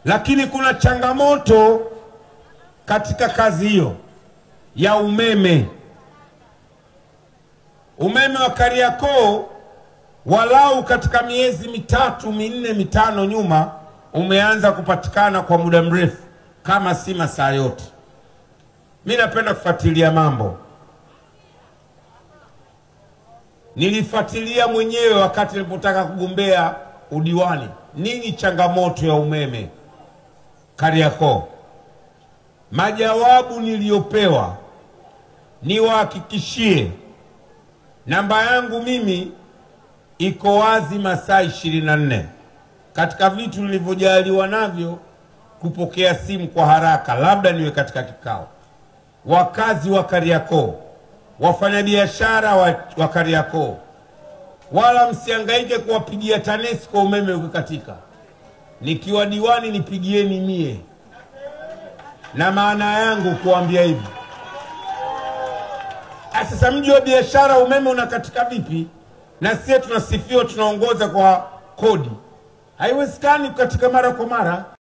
Lakini kuna changamoto katika kazi hiyo ya umeme. Umeme wa Kariakoo walau katika miezi 3, 4, 5 nyuma umeanza kupatikana kwa muda mrefu, kama si masaa yote. Mimi napenda kufuatilia mambo. Nilifuatilia mwenyewe wakati nilipotaka kugombea udiwani, nini changamoto ya umeme Kariakoo. Majawabu niliyopewa, niwahakikishie, namba yangu mimi iko wazi masaa 24. Katika vitu nilivyojaliwa navyo kupokea simu kwa haraka, labda niwe katika kikao. Wakazi wa Kariakoo, wafanyabiashara wa Kariakoo, wala msihangaike kuwapigia TANESCO kwa umeme ukikatika. Nikiwa diwani nipigieni mie. Na maana yangu kuambia hivi. Sasa mji wa biashara umeme unakatika vipi? Na sisi tunasifiwa tunaongoza kwa kodi. Haiwezekani kukatika mara kwa mara.